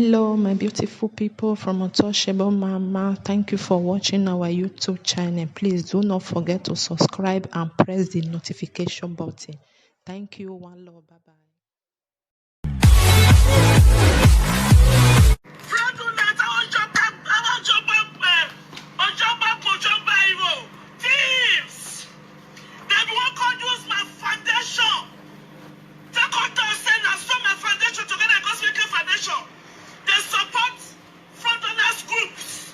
Hello, my beautiful people from Untouchable Mama. Thank you for watching our YouTube channel. Please do not forget to subscribe and press the notification button. Thank you. One love. Bye bye. They support fraudulent groups.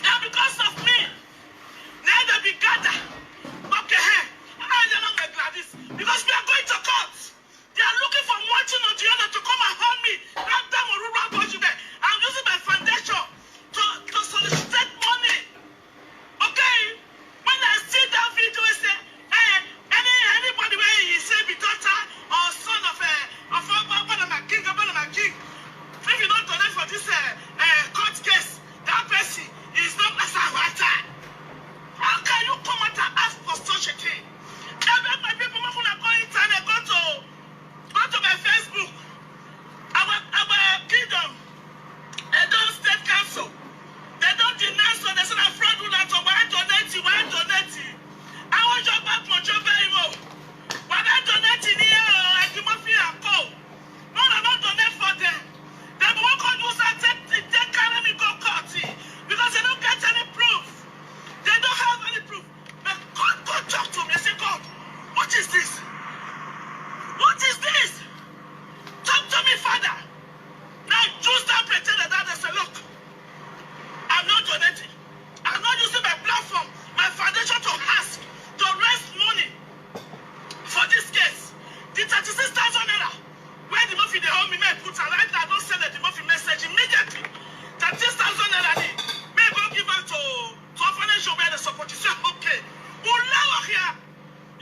And because of me, now they be gathered. Okay, hey, I don't know my Gladys. Because we are going to court. They are looking for one thing or the other to come and harm me. That time or rural budget. I'm using my foundation to solicit money. Okay? When I see that video, I say, hey, anybody where he say be daughter or son of one of my king, if you don't donate for this court case, that person is not as a writer. How can you come out and ask for such a thing? Every my people when I go internet, go to my Facebook. Our kingdom, they don't state council. They don't denounce so they say I'm fraudulent. So why donate? I want your back for your very well. Why not donate in here? I give my fee and go. No, I don't donate for them. They won't come use and take carry me go court because they don't get any proof. They don't have any proof. But God talk to me and say, God, what is this? What is this? Talk to me, Father. Now use that pretender that they say, look, I'm not donating. I'm not using my platform, my foundation to ask, to raise money for this case. The 36,000 naira. Where the muffin they hold me, may put a right now, don't send the muffin message immediately. 36,000 naira, may go give back to financial where the support. You say, okay, we'll here.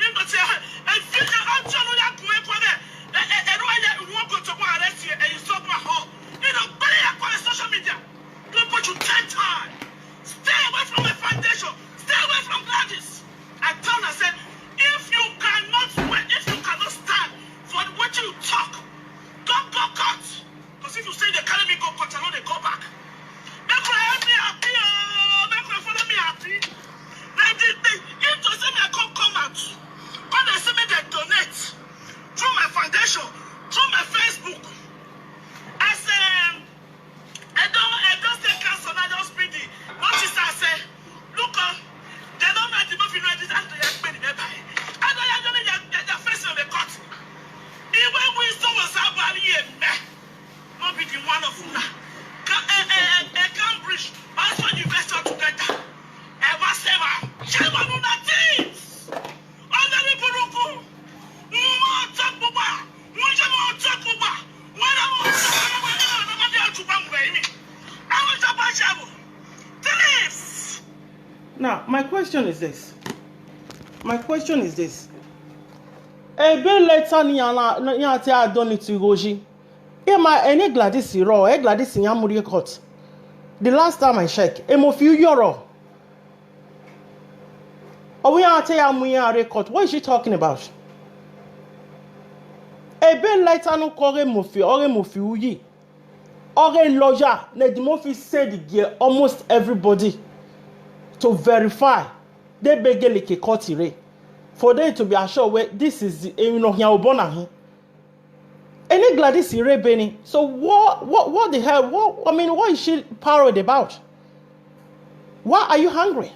You know, say, and future, I'm telling you, I'm going and why you won't go to go arrest you and you stop my home. You know, but I call social media. Don't put you 10 times. Stay away from my foundation. Stay away from Gladys. I told her, I said, if you cannot stand for what you talk, don't go cut. Because if you say they carry me go cut, I know they go back. Make her help me happy. Make her follow me happy. Now, if they say me I can't come out, when they say me they donate through my foundation, through my Facebook, I say, I don't say cancel, I just bring the notice. I say, look, they don't make the movie ready. That's the young baby. I don't know they're facing the court. Even when someone said about here, not be the one of them. Cambridge, also university together. Ever say, shame on that things. Under the Buruku, talk about, now, my question is this. A bit later, I don't need to go. Any Gladys raw, Gladys in Yamuri court. The last time I checked, a few euro. Oh, we are telling record. What is she talking about? A bit later, no call Mofi, uyi. Or a lawyer, Nedimofi said almost everybody to verify they beg like court for them to be assured where this is any Gladys Benny. So what the hell? What is she paranoid about? Why are you hungry?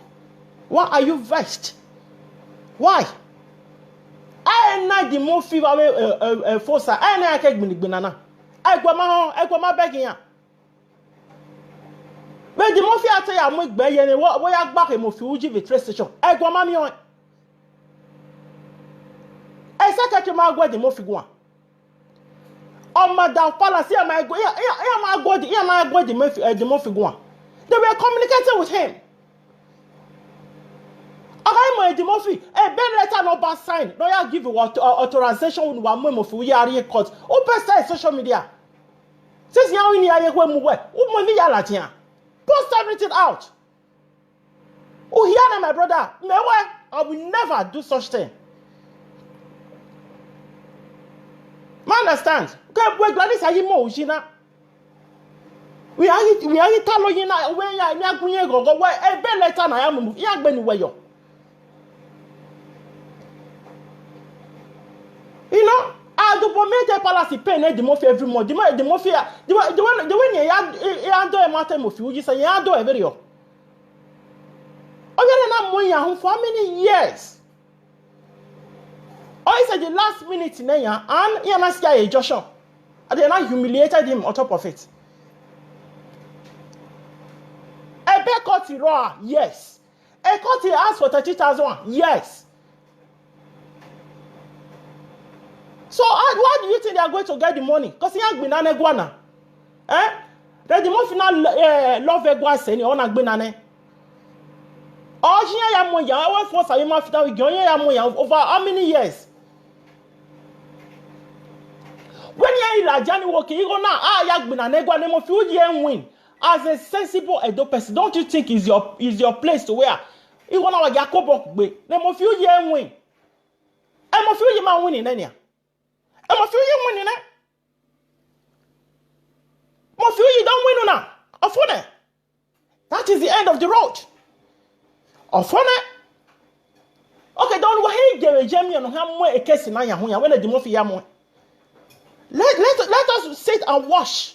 Why are you vexed? Why? I not the more fever force. I na keg banana. I go my begging. But the more fear I am by and what I back him of Fuji with train station. I go mammy on. I said to my god the more figure. Oh, Madame Palace, here my god, the more figure. They were communicating with him. I'm the Murphy. A Ben letter no bad sign. No, you give authorization with one memo for your court. Open side social media. Since now in here, post everything out. Oh, here, my brother. I will never do such thing. Man, understand? Okay, boy, Gladys, are you more, Ushina? We are talo yina we ya ni agunye gogo we e be letter na ya mu ya gbe ni weyo. You know, I do pomete palace pay na the mo every month. The mo the when ya do e matter mo fi uji say ya do e very yo. Oye na mo ya for how many years? Oh, he said the last minute na ya and ya na sia e Joshua. And they now humiliated him on top of it. Ebe cut raw, yes. A cut he asked for 30,000, yes. So why do you think they are going to get the money? Because he ain't been an iguana. Eh? Then the most final love iguana saying on a binane. Oh, she ya mo ya. I want force I must that we go ya mo ya over how many years? When you are Johnny Walker, you go now. Ya been an iguana mo few years win. As a sensible edo person, don't you think is your place to wear? You go now Jacob be. Then mo few years win. And mo few years man winning then. I'm a few you winning it. More few you don't win now. Of one. That is the end of the road. Of one. Okay, don't worry, Jerry Jamie and how a case in Naya when the Demofi Yamo. Let us sit and wash.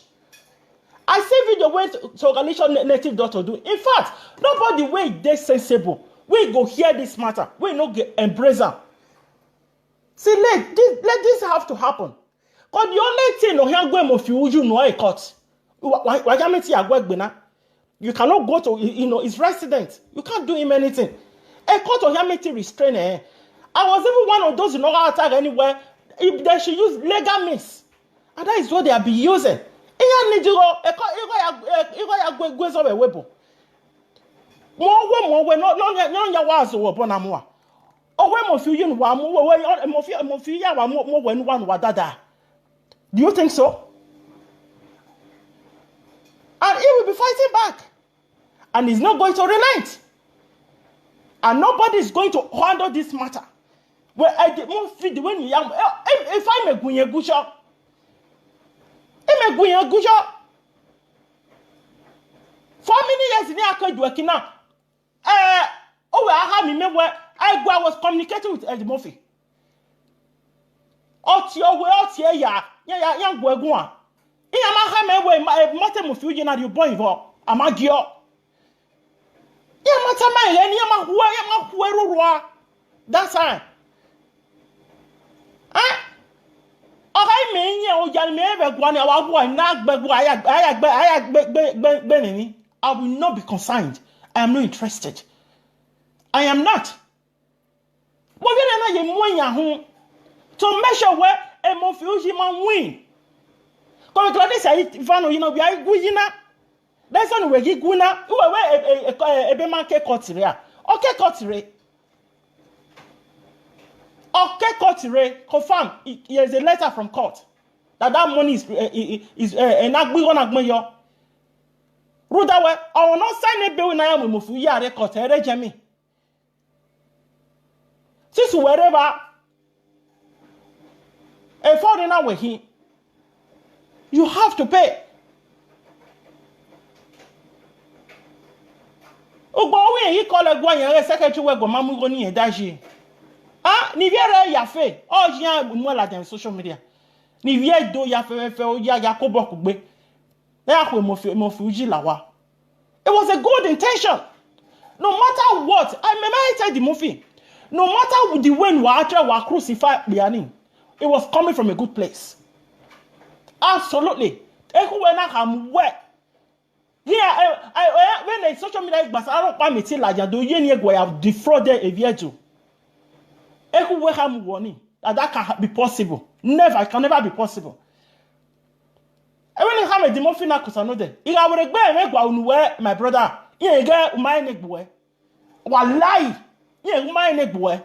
I say video went to organization native daughter do. In fact, nobody way they sensible. We go hear this matter. We no get embrace them. See, let this have to happen. Because the only thing no here go if you know a court. You cannot go to his residence. You can't do him anything. A court of him restrain. I was even one of those who know how to attack anywhere. If they should use legal means, and that is what they have been using. Oh, when mo feel you wa mo feel ya wa mo when one wa dada. Do you think so? And he will be fighting back. And he's not going to relent. And nobody is going to handle this matter. Well, I did not feel the when you am if I make gunye gusha. I make gunye gusha. For many years in the working now. Oh, I have me where I was communicating with Eddie Murphy. Otio we otie ya go egua. Iya ma ha me we mate mo fi na you boy vo amagio. Ya mata ma ile ni ma huwa rurua. That's right. Okay me yin o ja me be gwa na wa bo na gbegu aya ni. I will not be concerned. I am not interested. I am not. To measure where a Mofuji man win. Because Gladys I Vano, you know, we are Guina. That's on where he guna, who are a Bemanke Cotiria. Okay, Cotire. Okay, Cotire, confirm. Here's a letter from court that money is an Agbuon. Rudawe, I will not sign a bill in I am Mofuya record, Jamie. Since wherever a foreigner were here, you have to pay. Ogbawe he call a guanya secretary we go mamu go ni edaji. Ni viere ya fe. O jian mo la dem social media. Ni vie do ya fe o ya Yakobo kugbe. Na akwe mo fi uji lawa. It was a good intention. No matter what, I tell the movie. No matter the way we actually crucified Bianin, it was coming from a good place. Absolutely. Here, when the social media is I don't want me to like do you have defrauded a virgin. That can be possible. Never, it can never be possible. I when you have a demofina kusanode, if I would where my brother, you get my neck boy. Wallahi. Yeah, my boy.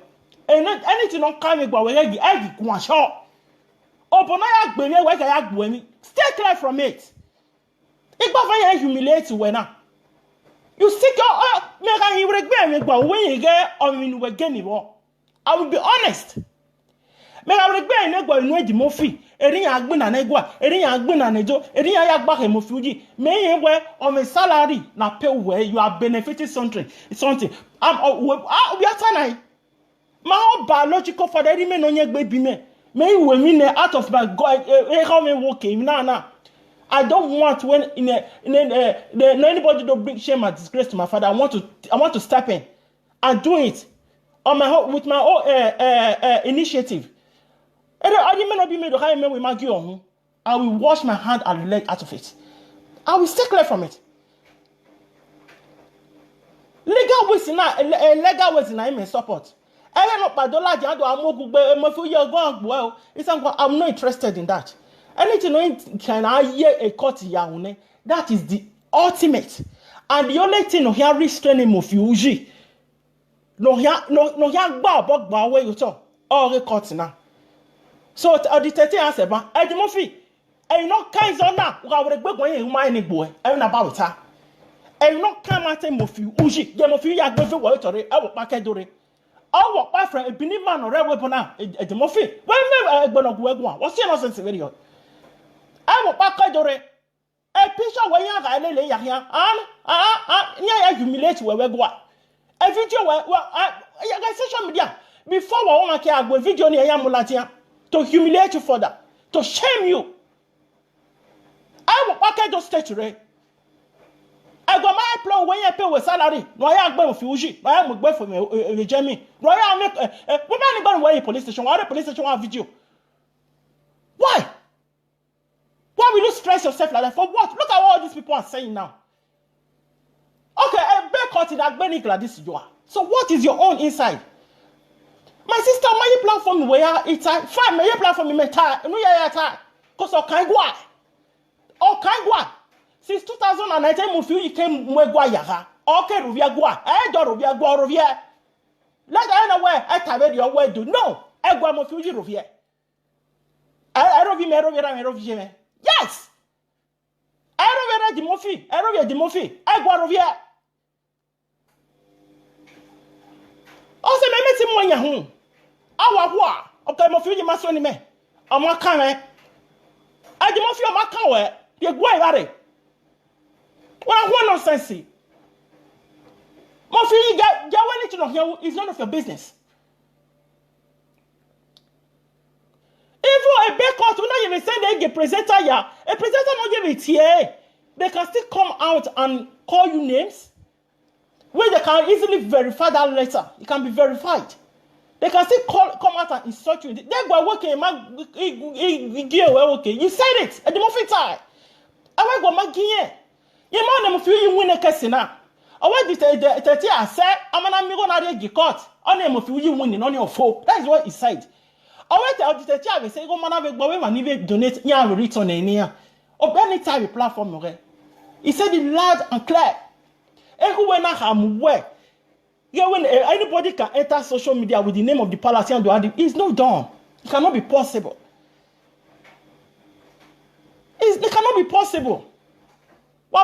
And anything on coming but we get the egg one shot. Open my baby, where I go. Stay clear from it. It was humiliate you now. You seek your make you regret me, but when you get on we getting I will be honest. Me I will be in ego no di mofi. Eri ya agbe na negwa, eri ya agbe na nejo, eri ya gba ke mofi uji. Me ye we on my salary na pay where you are benefiting something. We are tanai. My biological father me no nye gbe bi me. Me we me out of my God how me working na. I don't want when anybody don't bring shame and disgrace to my father. I want to step in and do it on my own with my own initiative. I will wash my hand and leg out of it. I will stay clear from it. Legal ways I may support. I'm not interested in that. Anything can I hear a court yaune? That is the ultimate. And the only thing no here restraining of you. No here ba where you talk. All the court now. So the 30 answer ba Edimofi. And you know kinds on now. We are going to my boy. I'm about her. And you know come at him of you. Uji. Demofi ya go for what I will pack a dore. I walk by from a penny man or red weapon now. Edimofi. When I'm going to go one. What's your nonsense video? I will pack a dore. A picture where you are lay here. Near humiliate where we go. A video where social media. Before we want to go video near Yamulatia to humiliate you further, to shame you. I will pack a statutory. I got my plan when you pay with salary. No, I am going for Fuji. I am going for me, Jamie. No, I am going to police station. Why the police station have video? Why? Why will you stress yourself like that? For what? Look at what all these people are saying now. Okay, a big cut in that Gladys you are. So what is your own inside? My sister, my platform where it's fine. My platform me tie. No, yeah, because all kind go. Since 2019, Mufi came Mwegwa. Okay, Ruvia Gua. I don't Ruvia Gua Ruvia. Let anywhere I tell your way do. No, I go Mufi Ruvia. I don't be Merovia. Yes. I don't wear the Mufi. I go Ruvia. Also, me meet him when you're home. Awa, okay, Mufi, my son, me. I'm not coming. I did Mufi, my cow. You're going at it. Well, what nonsense. Mufi, you get when you know here is none of your business. Even a big court will not even say they get presenter here. A presenter not give it here. They can still come out and call you names. Where they can easily verify that letter. It can be verified. They can still come out and insult you. They go working, you said it at the Mufi time. I went go magie. You man them you win a case now. I went to the said, I'm an amigo na the court. On them of you winning on your foe. That is what he said. I went to the teacher and say, go man have a boy and even donate ya return in here. Or any time platform. He said it loud and clear. Everywhere now I'm where. Yeah, when anybody can enter social media with the name of the palace and do it's not done. It cannot be possible. It cannot be possible. A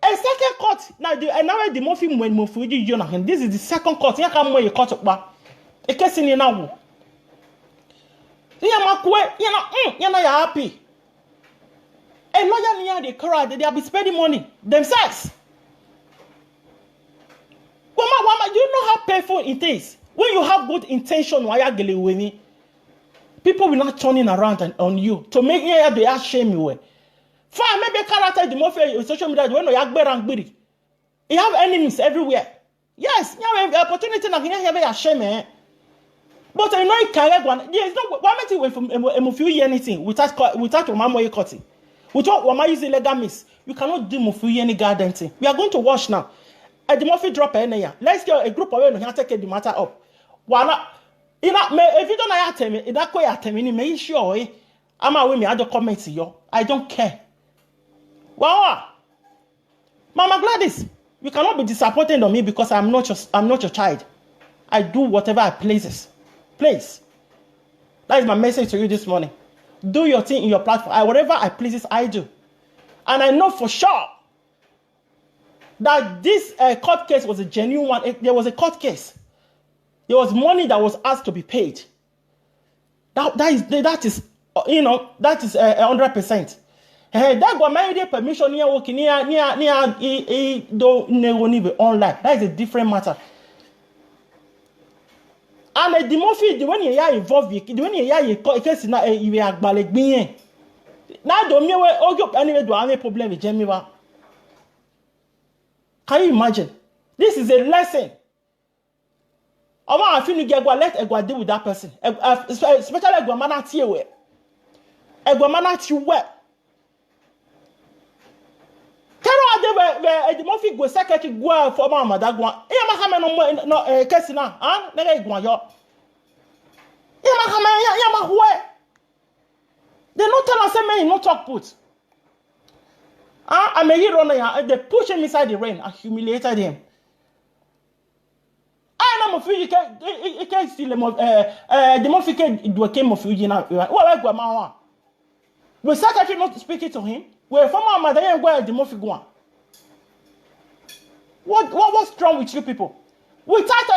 second court now the Mufi when Mufi Jonathan. This is the second court. You can't more court up. A case in now. You're not happy. A lawyer near the crowd, they are spending money themselves. Wama, you know how painful it is when you have good intention. Why are you with me? People will not turning around on you to make they shame you. Fine, maybe character the Mufi social media when you have you have enemies everywhere. Yes, you have opportunity na you shame. But I know it correct one. There is no why make you from Mufi anything without Mama cutting. Without Wama using legal means. You cannot do Mufi any garden thing. We are going to watch now. At the Mufi drop any here. Let's get a group of you here take the matter up. Wala if you don't have tell me, that way I tell me, make sure I'm away me other comments here. I don't care. Wow, Mama Gladys, you cannot be disappointed on me because I'm not your child. I do whatever I pleases. Please. That is my message to you this morning. Do your thing in your platform. Whatever I pleases, I do. And I know for sure that this court case was a genuine one. There was a court case. There was money that was asked to be paid. That is 100%. That go my permission near working near do never online. That is a different matter. And the Murphy, when you are involved, when you are case na you are balagbiyen. Now do me we ojo anyway do have a problem with Jemiwa. Can you imagine? This is a lesson. I feel you get let Egwa deal with that person. Especially Egwa mana tie we. Egwa mana tie we. Kero ade we Murphy go secretary go for mama that go. E ma ka me no case na, na Egwa yo. E ma ka me ya ma hoe. They not tell us say me no talk put. I'm a hero now. They push him inside the rain and humiliated him. I know you can't steal the Murphy do came of you now. Well, Grandma. We secretary not speaking to him. We're from our mother and where the Murphy go. What's wrong with you people? We start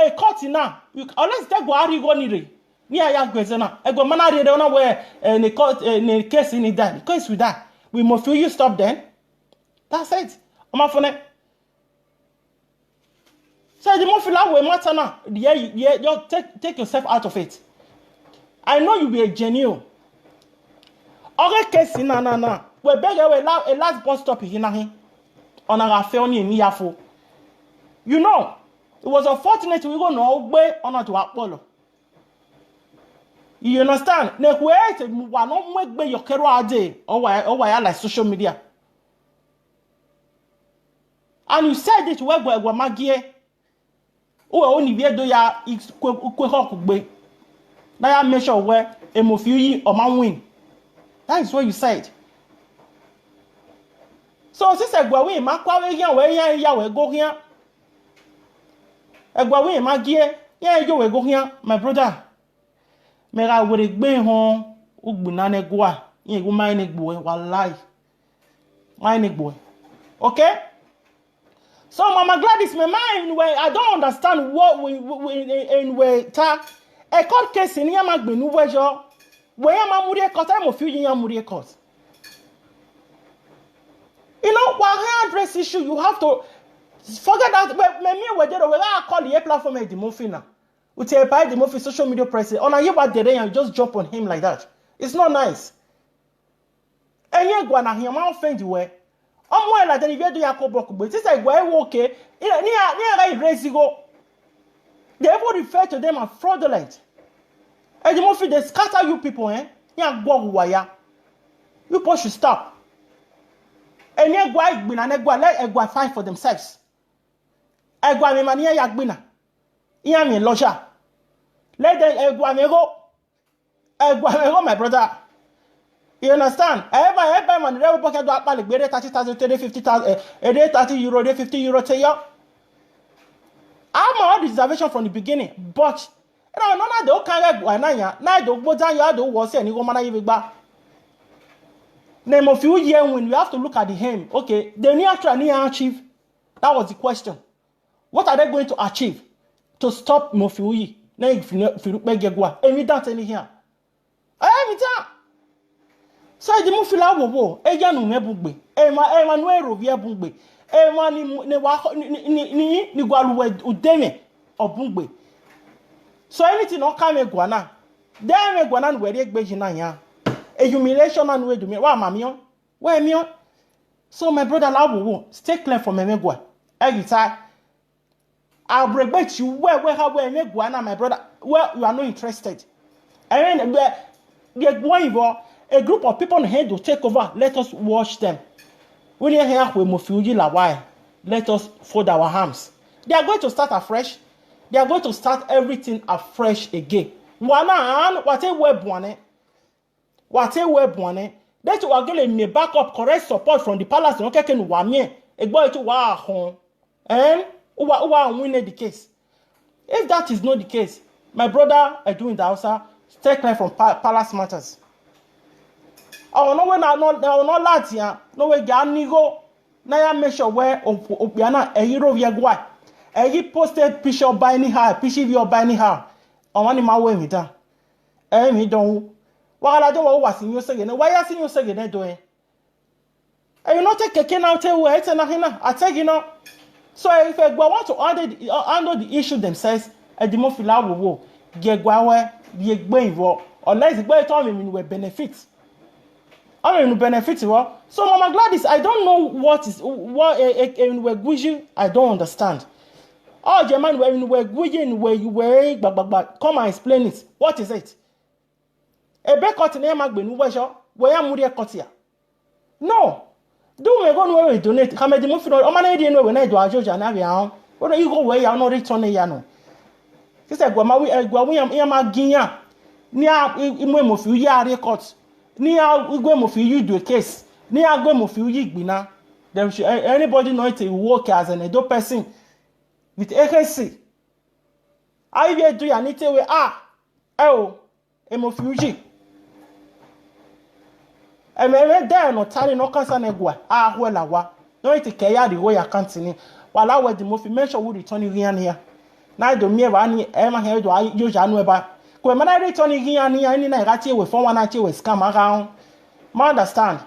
a court now. Unless they go out, you go near. Near ya Gwezena. I go manage don't know where the court the case in that. The case with that. We must feel you stop then. That's it. I'm off on it. So the more feel like we matter now. Yeah, take yourself out of it. I know you be a genuine. Okay, case in na. We beg a last bus stop here now. On our phone in Yafo. You know, it was unfortunate we go no way on to Apollo. You understand? Ne wait, we no make be your kero ade or why like social media. And you said it we magie. O only be do ya kwe hokugbe. Na ya make sure where emofiyi or man win. That is what you said. So since Egwa win, ma kwa we here we ya we go here. Egwa win magie, yeah you we go here, my brother. Mera wore gbe hon ugbuna ne gwa yin go mai ne gbo wallahi mai ne gbo. Okay, so Mama Gladys me mind where I don't understand what we in we ta a court case in ya magbenu wejo we ya mamuri court I mo fi yin ya muri court. You know, while address issue you have to forget that me we dey we call the platform the Mofina. Utete by the Murphy social media president. On a year about the day and just jump on him like that. It's not nice. And you go na him offend you way. Like that if you do Yakobo, but this like why okay. Near raise go. They ever refer to them as fraudulent. And the Murphy they scatter you people, eh? You go wire. You people should stop. And you go let Egwa fight for themselves. Egwa me mania yagbina. Iya me loja. Let them Egwa my brother. You understand? Every man they pocket do apale gbere 30,000, 50,000, 30 euro, 50 euro to you. I'm all reservation from the beginning, but none of the can Egwa na ya. Na do gbodan ya do wo se ni go mana yi gba. Name of you year when you have to look at the him. Okay, they need to achieve. That was the question. What are they going to achieve? To stop Mofiuyi. Na if you begegwa. Evident any here. Evident. So the Mofila wo eja nu mebugbe. Ema no erovie bugbe. Ema ni gwaluwe udeme obugbe. So anything no come egwana. Dem egwana no we egbeji na ya. A humiliation and we do me. Wa mamion. Where mion? So my brother Lawo, stay clear from Emegwa. Every time I'll break you where Emegwa my brother. Well, you are not interested. And then a group of people on hand to take over. Let us watch them. When you hear we Mofiuji la why, let us fold our arms. They are going to start afresh. They are going to start everything afresh again. What a web one. What a web one. That you are getting me back up correct support from the palace. Okay, can wame a boy to wa home and win the case. If that is not the case, my brother, I do in the house, stay clear from palace matters. I will not lads here. No way, Ganigo. na ya make sure where opiana a hero via gwa he posted picture by anyhow picture view by anyhow on one ma we mi da mi don wa la do wa sin yo sege na wa ya sin yo sege na do e you not take keke out where it's na hina I tell you know. So if I want to handle the issue themselves at the most fila wo get gwa we gbe involve unless the boy told me we benefit. I mean benefit wo. So Mama Gladys, I don't know what we guji I don't understand. Oh German when we guji where you were come and explain it. What is it? E be cut na magbenu we so where am we cut here? No. Do we go no we donate? Come the most o man dey no we na do ajoja na bia ho. What you go where you no return ya no. He said gwa we am aginya ni imwe mo fi ya record. Ni igwe mo fi you do a case. Ni agwe mo fi you gbina. Them should anybody know it work as an edo person with AKC. I be do ya ni te we e mo fi you. Ememe there no tani no kansa na egwa ahwela wa no it ke ya the way account ni wala we the mo fi mention we return here here na do me ba ni e ma he do yo ja no e ba ko me na return here ni na ga tie we fon wa na tie we scam around ma understand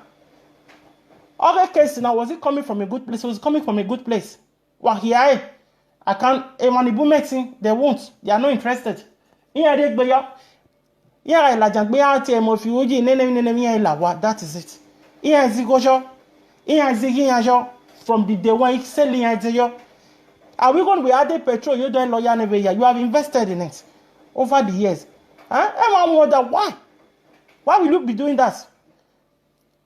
okay case now was it coming from a good place? It was coming from a good place. Wa here I can't e money meeting they won't they are not interested here dey gbe yo. Yeah, la jangbe ati mo fi oji nene mi la wa that is it. Iya zigojo. Iya zigiyajo from the day when selling yo. Are we going to be added petrol you don't lawyer never year? You have invested in it over the years. Huh? I wonder why? Why will you be doing that?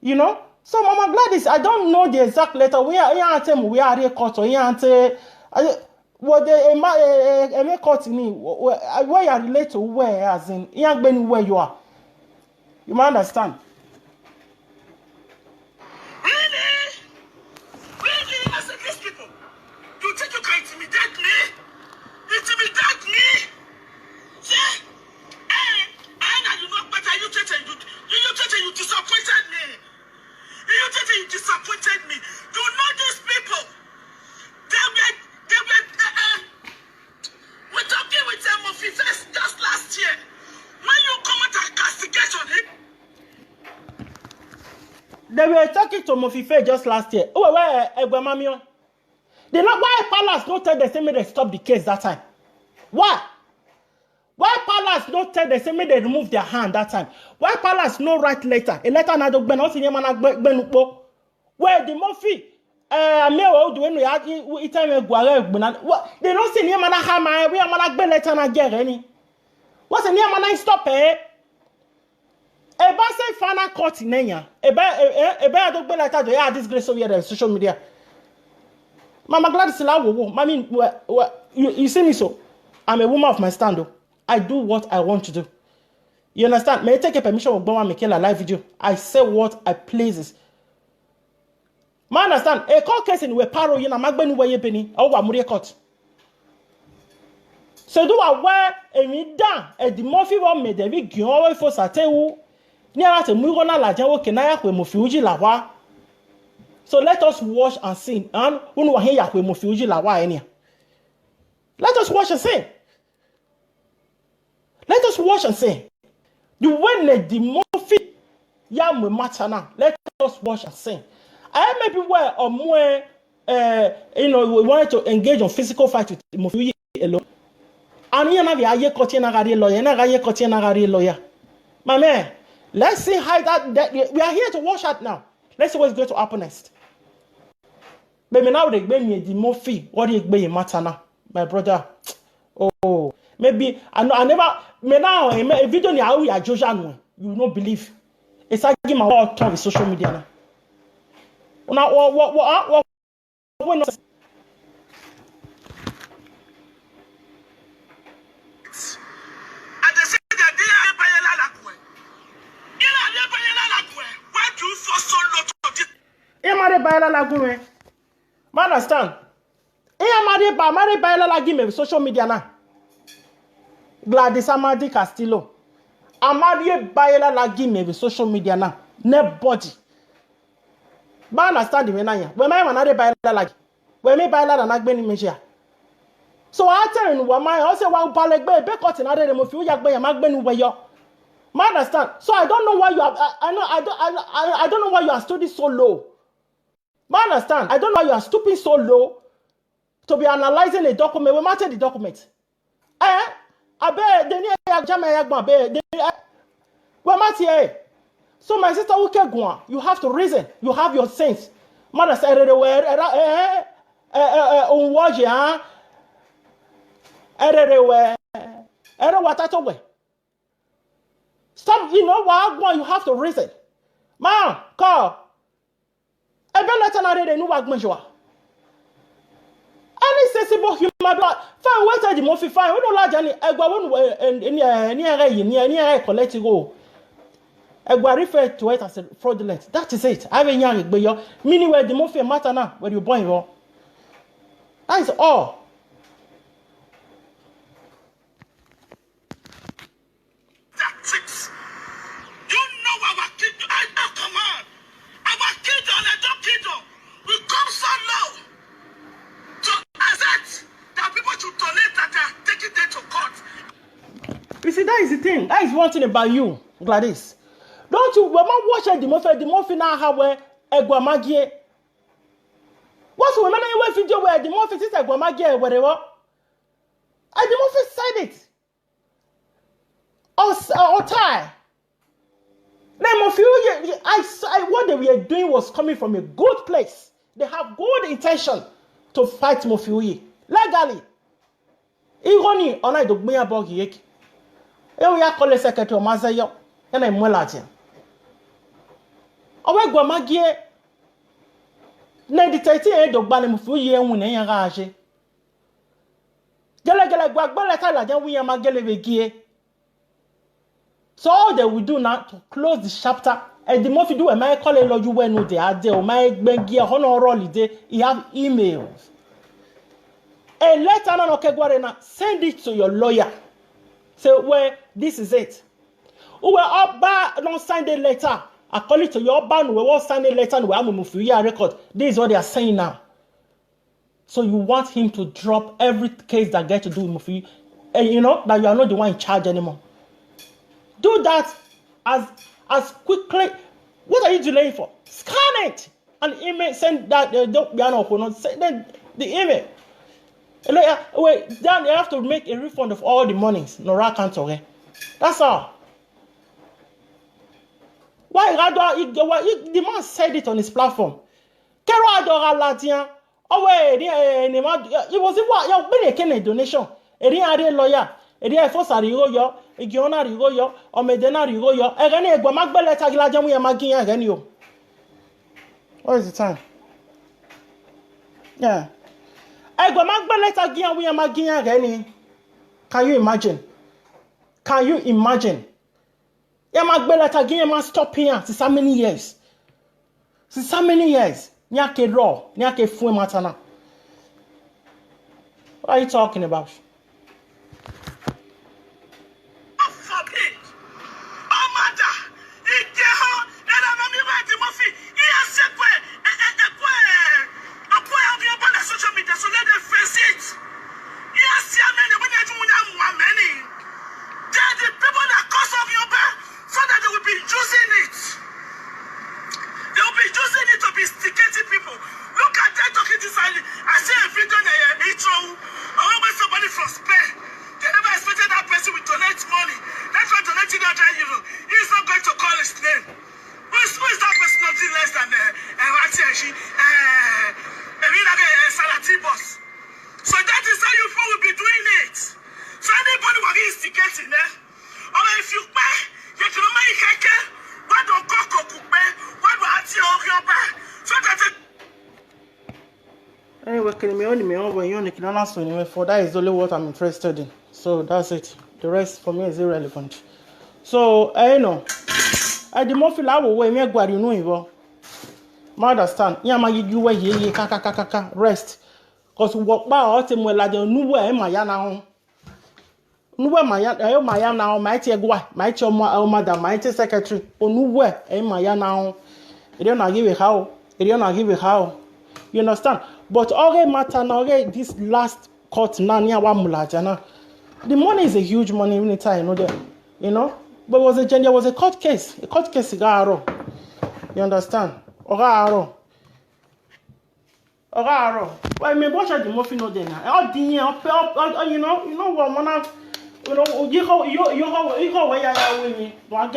You know? So Mama Gladys, I don't know the exact letter. We are here court or what the court me where you relate to where as in where you are. You might understand. Really, I said these people, you think you can intimidate me? Intimidate me? See? And I do not better you disappointed me. You disappointed me. You know these people. We're talking with them of first just last year. When you come at a castigation, they were talking to Mofife just last year. Oh, where Egbamamio? They not why Palace not tell the same they stop the case that time. Why? Why Palace not tell the same they remove their hand that time? Why Palace no write letter? A letter na do ben o sinye mana gbenupo. Where the Mofi me o do enu ya itime gware gbona. They don't say niam na ha ma we am na gbe letter na gere ni. What say niam na stop e ba say final court nenya. E ba do gbe letter do ya disgrace over the social media. Mama Gladys la wo. I mean you see me so. I'm a woman of my stand. I do what I want to do. You understand? May I take a permission of Boma make a live video? I say what I pleases. Ma understand? A court case in Weparo, you know, Magbenu Waye Penny, or Wamuria court. So do I wear a middan, a demorphy one made a big giveaway for Sateu, near at a Mugona Lajawo Kenaya with Mofuji Lawa. So let us watch and sing, and who were here with Mofuji Lawa any. Let us watch and sing. Let us watch and sing. The when the demorphy yam with matana, let us watch and sing. I may be where or more, we wanted to engage on physical fight with Mofuji alone. And you know, we are here cutting a lawyer. My man, let's see how that we are here to watch that now. Let's see what's going to happen next. But now they bring me the Mofi, what do you bring matana, my brother? Oh, maybe I never. Me now a video ni how we are Jojan. You no believe. It's like my all talk with social media now. Now what and they say that they are Bayela Lakwe. Why do you for so lot of this? Emare Bayela Lakwe. Man understand? Emare Bayela Lakwe social media now. Gladys Amadi Castillo. Amadi Bayela Lakwe social media now. Nobody. But understand the menanya. When my man buy like when me buy that and I been measure. So I tell you what my also one paleg be cut in other them if you yak be a magben way yo. I understand. So I don't know why you are I don't know why you are studying so low. I understand. I don't know why you are stooping so low to be analyzing a document. We matter the document. I bet the near Jamaica be we matter. So my sister you have to reason. You have your sense. Mother said stop, you know what? You have to reason. Man, call. I bet let another know what measure. Any sensible human blood. Fine, what are the most fine? We don't like any near collect go. I will refer to it as a fraudulent. That is it. I mean, meaning where the most matter now, where you're born. That is all. You see, that is the thing. That is one thing about you, Gladys. Don't you, when I watch the Murphy now have where Egwamagie. What's when I went video where the Murphy is Egwamagie, whatever? And the Murphy said it. Or tie. Then Murphy, what they were doing was coming from a good place. They have good intention to fight Murphy legally. Irony, on I don't mean about you. We are calling secretary Mazayo, and I'm well at him. Owe Gwamagie, Neditating a dog banning for you and when I rage. Gala Gwagbalata, then we are Magelevigie. So all they will do now to close the chapter, and the more you do a my call a you when they are there, or my Bengia honor holiday, you have emails. A letter on Okegwarena, send it to your lawyer. Say, well, this is it. We will not sign the letter. According to your ban, we will sign the letter and we will move your record. This is what they are saying now. So you want him to drop every case that gets to do with you. And you know that you are not the one in charge anymore. Do that as quickly. What are you delaying for? Scan it and email. Send that. Send the email. Wait, then they have to make a refund of all the monies. Nora can't okay? That's all. Why the man said it on his platform? Oh wait, it was what you been a donation. A real lawyer, a real force a rigoyo, a giona rigoyo, or medena rigoyo, a gane guamagbele taglajamu yamagi again you. What is the time? Yeah. Can you imagine? Can you imagine? Stop here. Since how many years? Since how many years? Nyake raw, nyake fue matana. What are you talking about? For that is only what I'm interested in. So that's it. The rest for me is irrelevant. So I know. I the more feel I will wear me you know I understand. Yama you wear ye kaka rest. Cause walk by all time well like no way my now. No way my now mighty gua, mighty madam, mighty secretary, or no way my now. You don't give it how. It don't give a how. You understand? But already matter now, this last court now, the money is a huge money anytime, you know. But there was a court case. A court case, you understand? Well, I mean, what are the muffin no then? All the you know what, man, you know, where I win, but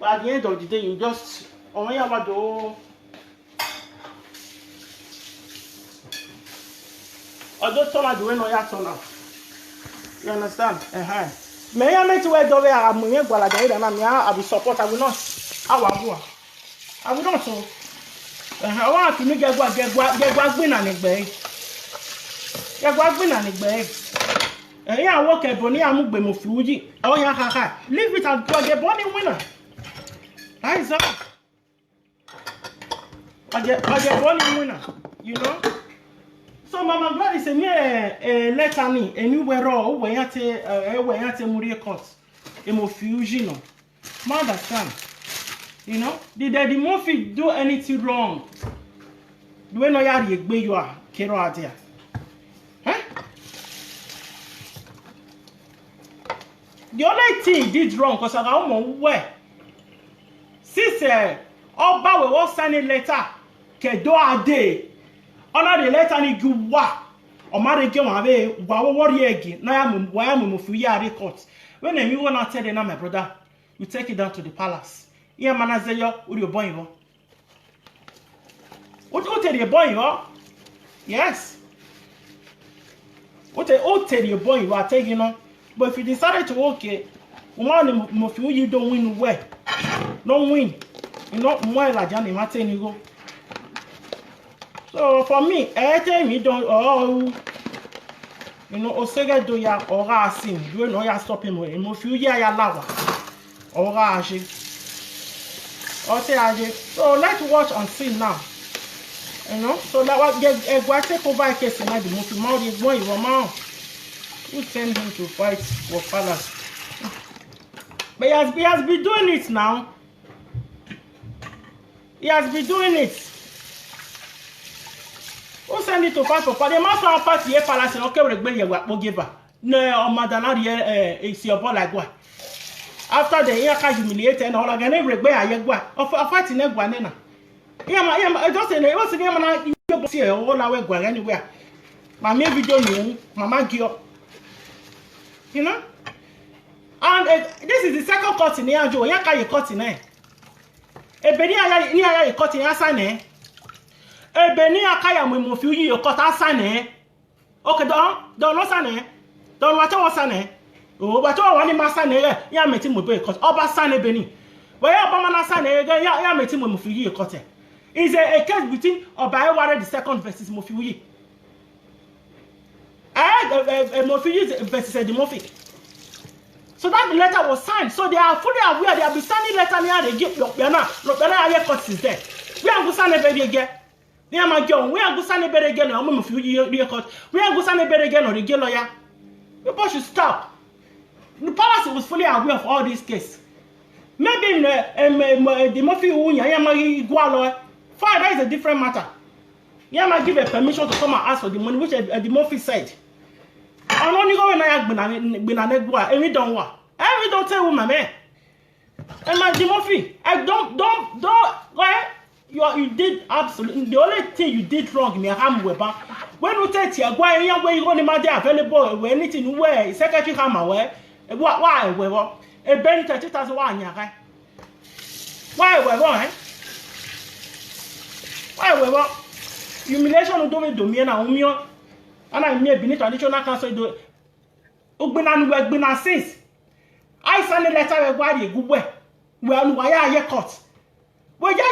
at the end of the day, you just only have to do. Although some are doing no yato now. You understand? May I make to wear dove I'm going to go like I will support. I will not. I will not. So I want to make get what win and egg. Get what win and egg. Yeah, work a bonny. I'm going to Fuji. Oh, yeah, leave it and go get bonny winner. I saw. I get bonny winner. You know. So Mama Gladys say me letter ni anywhere raw when you te muri court e mo fusion no. Ma understand. You know, did the Murphy do anything wrong? Do we know ya regbe you are kero adia? Huh? The only thing he did wrong cuz I don't where. Since oba we was signing letter ke do ade honor the letter ni guwa o mare ge won abe wa worry egi na ya mo fu ya record when you want to tell them my brother you take it down to the palace here manazeyo uri obon iwo o tell the boy iwo yes o tell the boy iwo I tell you know but if you decided to okay one mo fu you don't win well don't win you know more la jani ma tell you go. So for me, anytime you don't, you know, Osega do ya or sin, you know, ya stop him. If you ya lava or aji, or say aji. So let's watch and see now. You know, so that what get a take over case in the most amount is going to amount. Who send him to fight for palace? But he has been doing it now. He has been doing it. Who send it to fight for the master of party here palace okay we regbe ye wa give her. No o madana here is your ball like what? After the year can humiliate and all again regbe aye gwa. Of fight in egwa na. Yeah, just say e was say man you go see all our gwa anywhere. Ma me video you mama gio. You know? And this is the second court in here jo ya ka ye court in here. Ebeni aya ni aya ye court in asa na. Ebeni akaya mo fi yi okota sane. Okay, don't no sane. Don't what was sane. Oh, but one in masane ya meti mo be cause oba sane beni. But ya oba mana sane ya meti mo fi yi okota. Is a case between Oba the second versus mo fi yi. Mo fi yi versus the Mofi. So that the letter was signed. So they are fully aware they have been signing letter near they give look na aye court is there. We am go sane baby again. We are my girl. We are going to be again. I'm going to be court. We are going to be again or the lawyer. People should stop. The palace was fully aware of all these cases. Maybe the Murphy Unya, fine, that is a different matter. You might give a permission to come and ask for the money, which the Murphy said. I'm only going to and we don't want. And we don't tell woman, man. And my Murphy, I don't, right? You did absolutely the only thing you did wrong in your ham weapon. When you take your why you want to available when anything where secretary hammer where why we were a bench 30,001 ya why we were why we were humiliation do me domain na umio and I may be traditional council do ugbena since I send a letter why you good way well why are you caught. Well, yeah,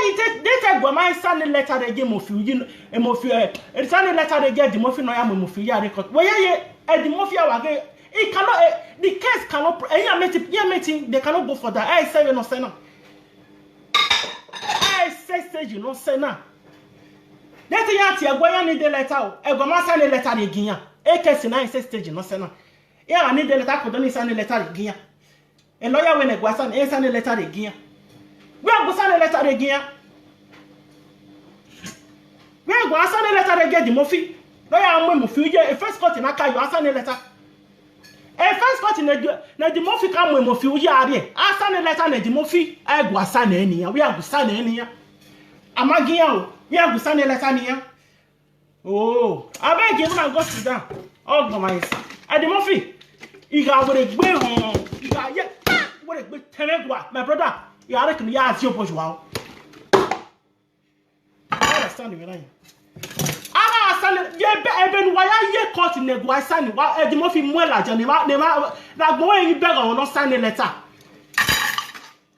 they take my son letter they give Mofi, a Mofi, a son letter they get the Mofi no am Mofi record. Well, yeah, the Mofi again, it cannot, the case cannot, meeting, they cannot go for that. I say, you know, Senna. I say, you know, Senna. That's the answer. Why I need the letter? I go my son letter again. A case in I say, stage, you know, Senna. Yeah, I need the letter, could only send a letter again. A lawyer when a guasan, a son letter again. Where go send a letter again? Where go send a letter again? The Mofi. No, ya am Mofi. A first court in Aka, you send a letter. A first court in the Mofi come with Mofi. We are there. I send a letter and the Mofi. I go send any. We are go send any. Amagia. We are go send a letter here. Oh, I beg you to go sit down. Oh, my. And the Mofi. You got with a way home. You got yet. What a big telegua, my brother. You are reckon you are your bourgeois. I understand you. I understand. Even why are you caught in the Guasan? Why the Mofi Muela, Johnny? That boy you beg on not sign a letter.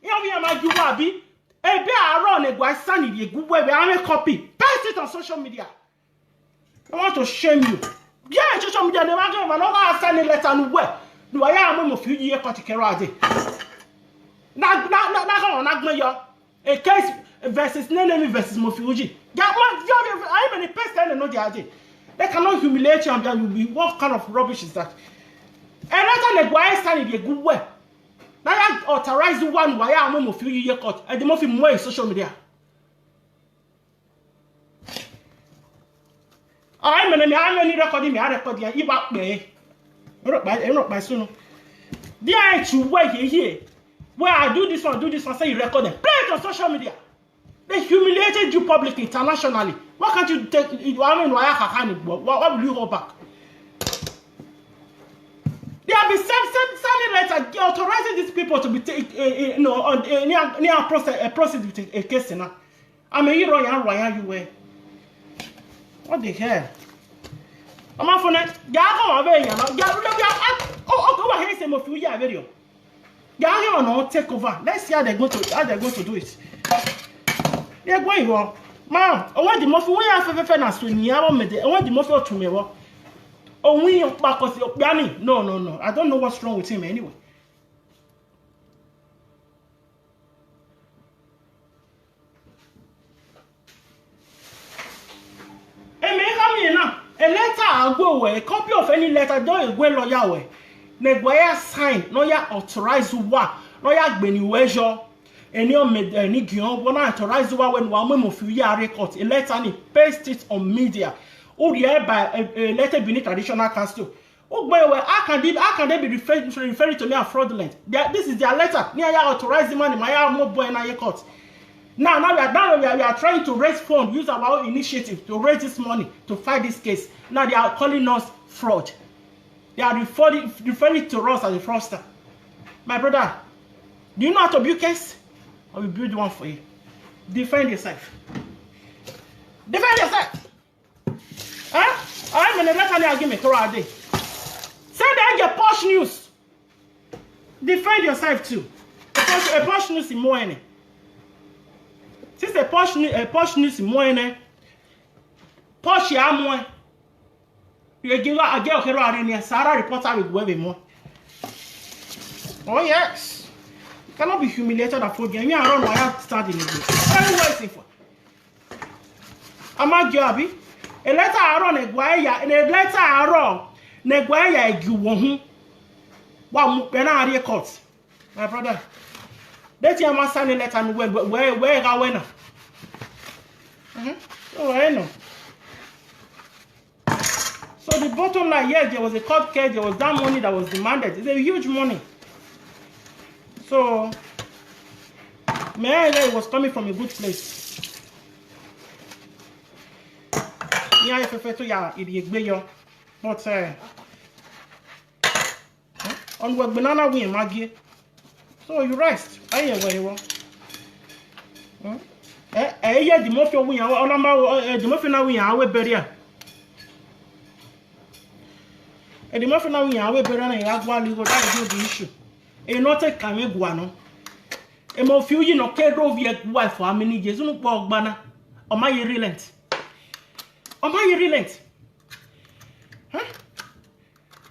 Here we are, my Guabi. A bear around a Guasan, you good way. I'm a copy. Paste it on social media. I want to shame you. Yeah, social media, never give another sign a letter and where. Do I am a few years particular day? A case versus Nenemi versus Mofuji. I even a person and no judge. They cannot humiliate you and there will be what kind of rubbish is that? And not on the guy standing a good way. Now I authorize the one why I am a few years caught and the Mofi more social media. I'm only recording me, I record you back me. Not by soon. There ain't you wait here. Where I do this one, say you record them. Play it on social media. They humiliated you publicly, internationally. Why can't you take it? I mean, why will you go back? They have been sending letters authorizing these people to be taken, on near process with a case now. I mean, you were. What the hell? I'm off on it. Go away. Over here, some of you are video. Gary on take over. Let's see how they're going to do it. They're going on. Ma, I want the most we have ever swing. I want the most to me. Oh, we back of your piano. No. I don't know what's wrong with him anyway. Hey, man, come here now. A letter I'll go away. A copy of any letter, don't go lawyer way. Negoya sign, no ya authorize wa, no ya benuejo, and you made any gion, when I authorize wa when one of you are record, a letter and paste it on media. Oh, yeah, by a letter beneath traditional castle. Oh, well, I can they be referring to me as fraudulent? This is their letter. Near ya authorize the money, my more boy and I court. Now we are trying to raise funds, use our own initiative to raise this money to fight this case. Now they are calling us fraud. They are referring to us as a fraudster. My brother, do you know how to build case? I will build one for you. Defend yourself. Defend yourself. Huh? I'm in a letter argument throughout the day. Say that your posh news. Defend yourself too. A posh news in more any. Since a posh news in more any. Posh ya more. You give a girl here, Sarah reporter will go more. Oh, yes. You cannot be humiliated at food game. You are why I started in it. What are you waiting for? I'm a jobby. A letter I run a guaya, and a letter I run. Neguaya, you won't. What Benari court? My brother. That's your master letter and where I went. Oh, I know. So the bottom line, yes, there was a court case, there was that money that was demanded. It's a huge money. So, may I say it was coming from a good place. Yeah, but on what banana we Maggie. So you rest. I hear where you are. Yeah, the mafia win our number, the mafia now we are our barrier. And the mafia now we are our barrier and that is not the issue. A not a camel guano. A mafia, you know, care of your wife for how many years, no walk banner. Am I relent? Am I relent? Huh?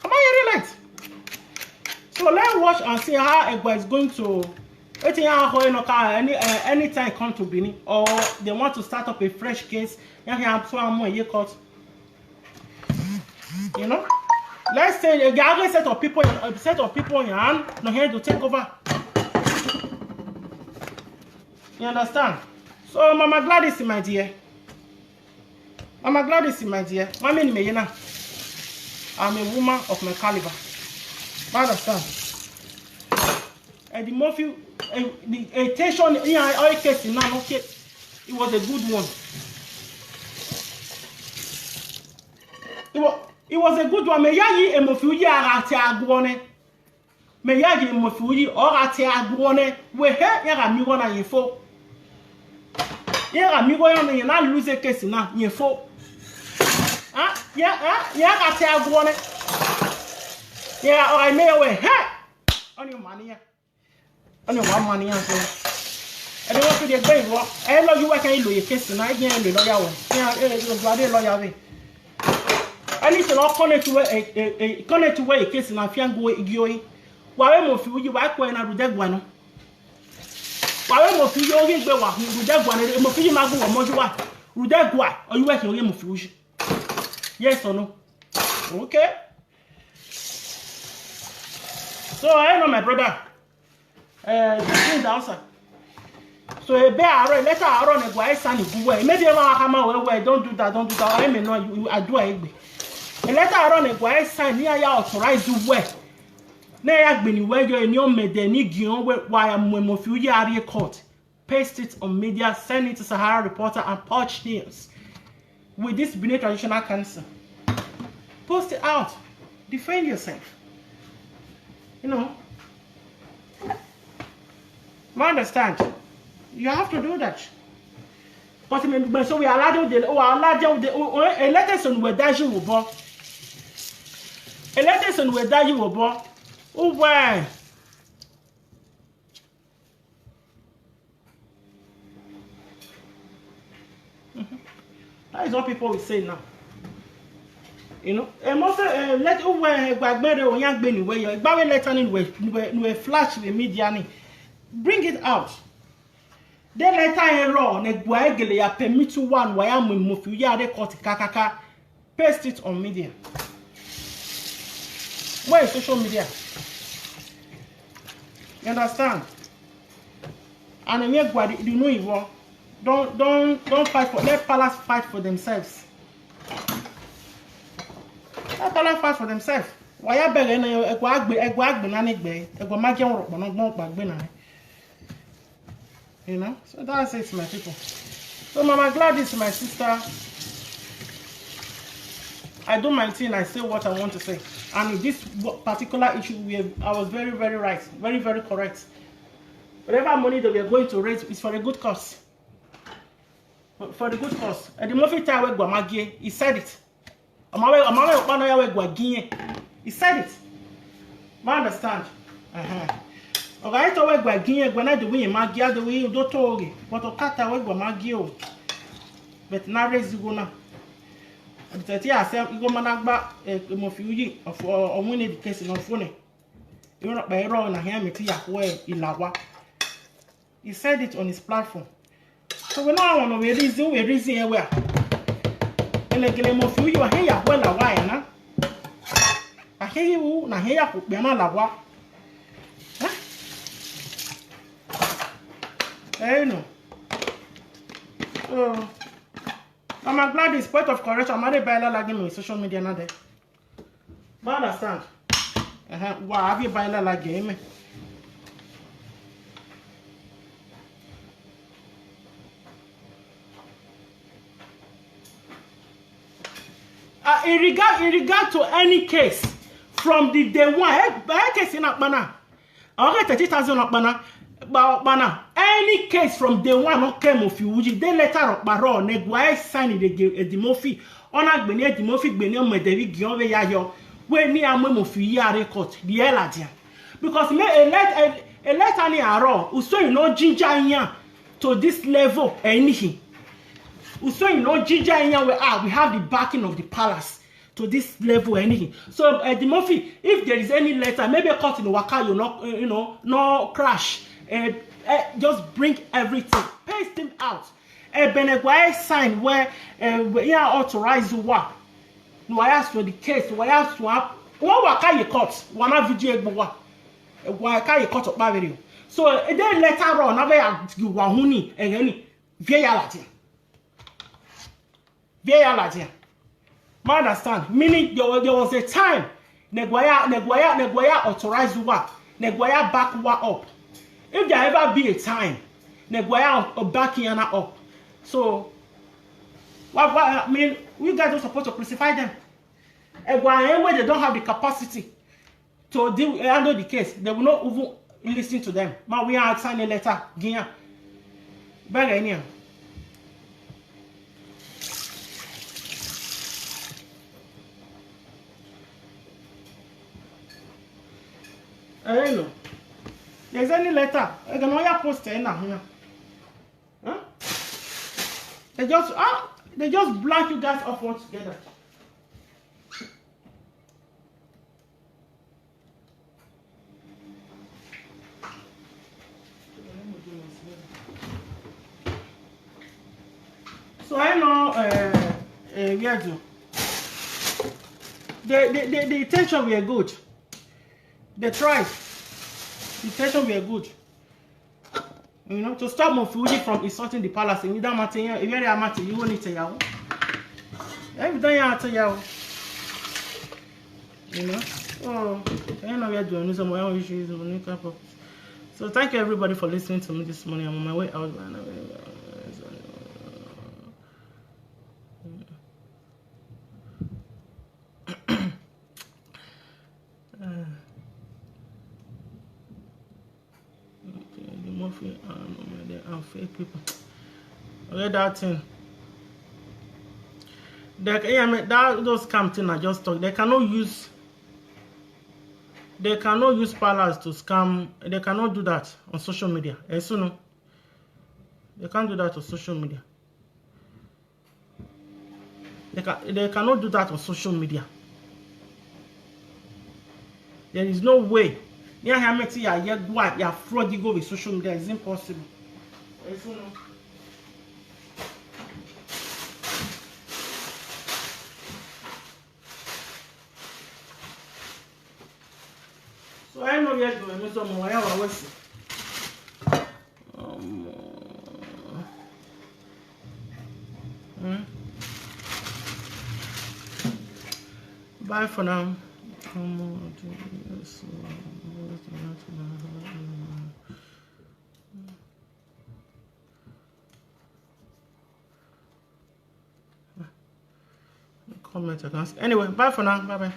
Am I relent? So let's watch and see how Egba is going to. Anytime come to Benin, or they want to start up a fresh case, you know, let's say a gathering set of people in your hand, not here to take over. You understand? So, Mama Gladys, my dear. Mama Gladys, my dear. I'm a woman of my caliber. You understand? And the Murphy, the tension, I case now, okay, it was a good one. It was a good one. Me yayi emofuyi arate agwone. Me yayi emofuyi orate agwone. We he yara migo na yefo. Yara migo yana na lose case na yefo. Ah, ya ate agwone. Ya ora me we he. On your money. On your one money so. I don't want to get baby. I know you work in your case na again the lawyer. Yeah, you glad lawyer we. I need to not connect to a case in a fiango igoi. Why more for you back when I would that one? Why more for you with that one? And Mofi Mago or Mojua, would that go? Or you working with Mofuji? Yes or no? Okay. So I know my brother. The answer. So a bear letter on a guy son is way. Maybe I hammer where don't do that. I may know you. I do a letter around a guy sign near your authorized to work. Nay, I've been where you're in your medeni gion why I'm when Mofuji area court. Paste it on media, send it to Sahara Reporter and Pouch News. With this Benin traditional cancer. Post it out. Defend yourself. You know. I understand. You have to do that. But so we allowed the letters on where that you will born. A letters on where that you will born. Oh, why? That is what people will say now. You know, and most let where Bagbedo or young Benny where you're about letter in where flash the media. Bring it out. Then letter in raw, Neguagele, ya permit to one why I'm with Mufuya de Court Kakaka. Paste it on media. Where is social media? You understand? And then you know you don't fight for let palace fight for themselves. Let palace fight for themselves. Why are begging a guag banana bay, a guamagian or not back banana? You know, so that's it, my people. So, Mama Gladys, my sister, I do my thing, I say what I want to say. And in this particular issue, I was very, very right, very, very correct. Whatever money that we are going to raise is for a good cause. For the good cause. And the Murphy Tower Guamagie, he said it. He said it. I understand. Okay, to we Guagie, when I do we magia the way you do toge, but to cut away Guamagio. But now raise you go now. But I say, you go managba a Mofuji or winning the case in funny. You're not by wrong and I hear me clear where in Lawa. He said it on his platform. So we now want to reason where. And again, Mofuji, I hear well a while, I hear you, and I hear you, Lawa. I know. So, I'm glad this point of correction. I'm not by like him on social media now. But understand? Why have you by like him? In regard to any case from the day one, case in Akbana, I get 30,000 Akbana. Any case from day one not came of you, they letter of Baron, Neguay sign the Demofi, on Agbenia Demofi Benion Medevi Giove Yayo, where me and Mofi record, the Eladian. Because me a letter ni aro, so you know ginger to this level anything. So you know ginger we have the backing of the palace to this level anything. So Demofi, if there is any letter, maybe a cut in Waka, you know, no crash. Just bring everything, paste them out. Benegwai sign where you are authorized to work. No, I ask for the case. No, I ask to have. What can you cut? One video. Why can you cut up my video? So then later on, I you wahuni again. Via Latin. I understand. Meaning there was a time Neguaya authorized work. Neguaya back work up. If there ever be a time, Neguaya back Yana up. So what I mean, we guys are supposed to crucify them. And when they don't have the capacity to handle the case, they will not even listen to them. Man, we are signing a letter. Guinea. Beg any. I don't know. There's any letter. I can only post it now. Huh? They just blank you guys off altogether. So I know where to. The intention were good. They tried. The intention were good. You know, to stop Mofuji from insulting the palace. And you don't matter. If you're a matter, you won't need to yell. Every time you have to yell. You know? Oh, I know we are doing some more issues. So thank you everybody for listening to me this morning. I'm on my way out. Fake people. Okay, that thing. Those scam thing I just talk. They cannot use palace to scam. They cannot do that on social media. So no. They can't do that on social media. They cannot do that on social media. There is no way. Yeah, how many you fraud you go with social media? It's impossible. So no. So I know you're doing some more. I was. Bye for now. Comment. Anyway, bye for now. Bye bye.